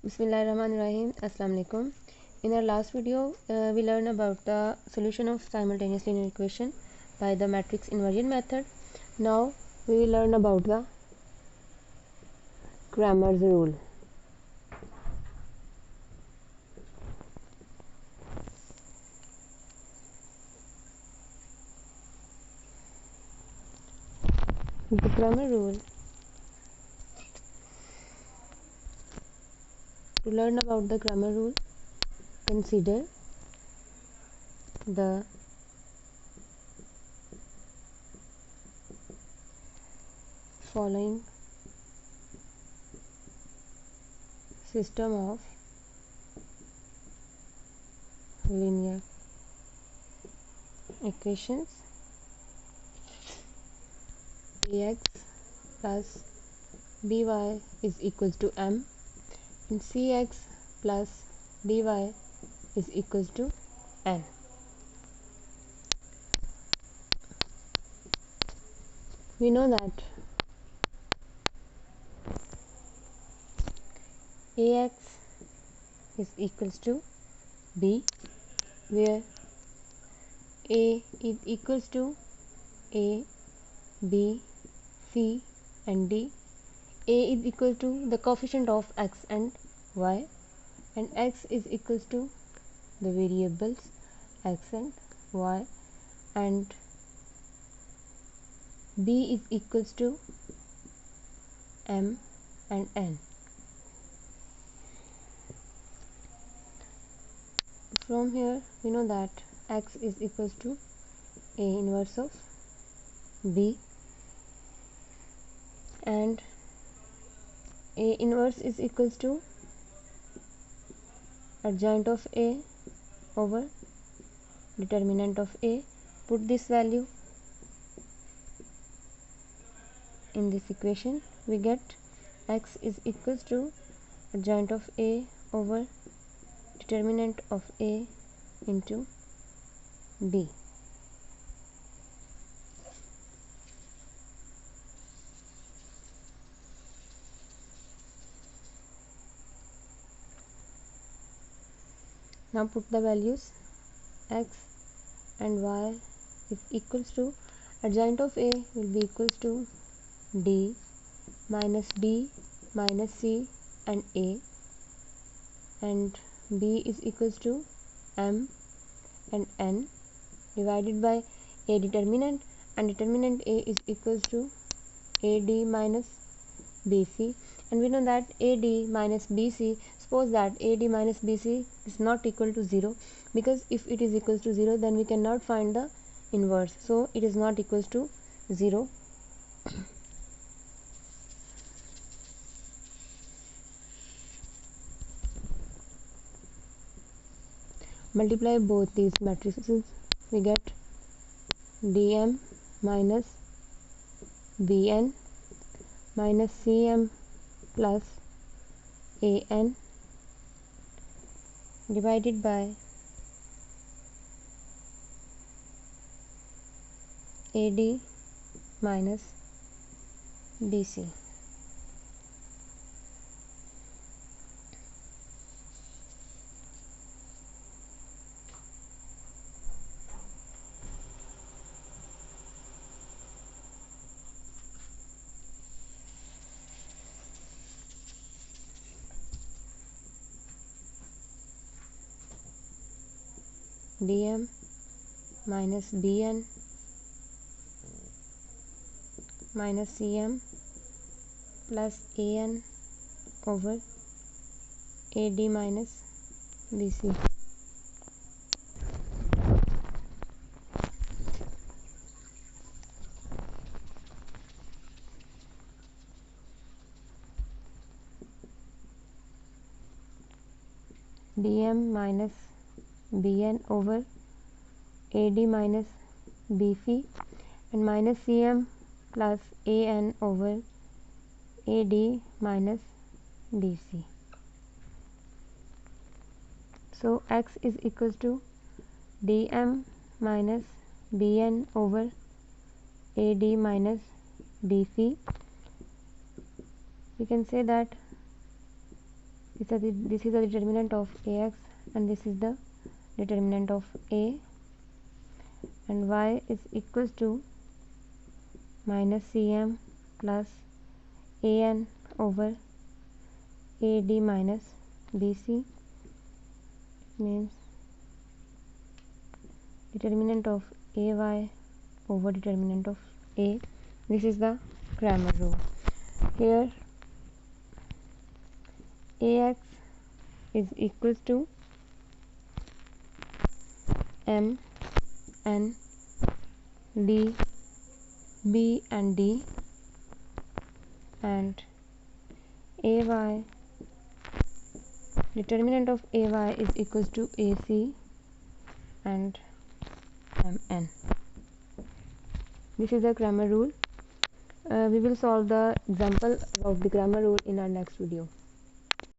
Bismillahirrahmanirrahim. Assalamu alaikum. In our last video, we learned about the solution of simultaneous linear equation by the matrix inversion method. Now we will learn about the Cramer's rule. The Cramer rule. To learn about the Cramer rule, consider the following system of linear equations: ax plus by is equals to m and cx plus dy is equals to n. We know that ax is equals to b, where a is equals to a, b, c and d. A is equal to the coefficient of x and y, and x is equals to the variables x and y, and b is equals to m and n. From here we know that x is equals to a inverse of b, and a inverse is equals to adjoint of a over determinant of a. Put this value in this equation, we get x is equals to adjoint of a over determinant of a into b. Now put the values. X and y is equals to adjoint of a will be equals to d minus b minus c and a, and b is equals to m and n divided by a determinant, and determinant a is equals to ad minus bc, and we know that ad minus bc, suppose that ad minus bc is not equal to 0, because if it is equals to 0 then we cannot find the inverse, so it is not equals to 0. Multiply both these matrices, we get dm minus bn minus cm plus an divided by ad minus bc. dm minus bn minus cm plus an over ad minus bc. dm minus bn over ad minus bc and minus cm plus an over ad minus bc. So x is equals to dm minus bn over ad minus bc. We can say that This is the determinant of ax, and this is the determinant of a, and y is equals to minus cm plus an over ad minus bc. Means determinant of ay over determinant of a. This is the Cramer rule. Here ax is equals to m n d b and d, and ay, determinant of ay is equals to ac and mn. This is the Cramer rule. We will solve the example of the Cramer rule in our next video.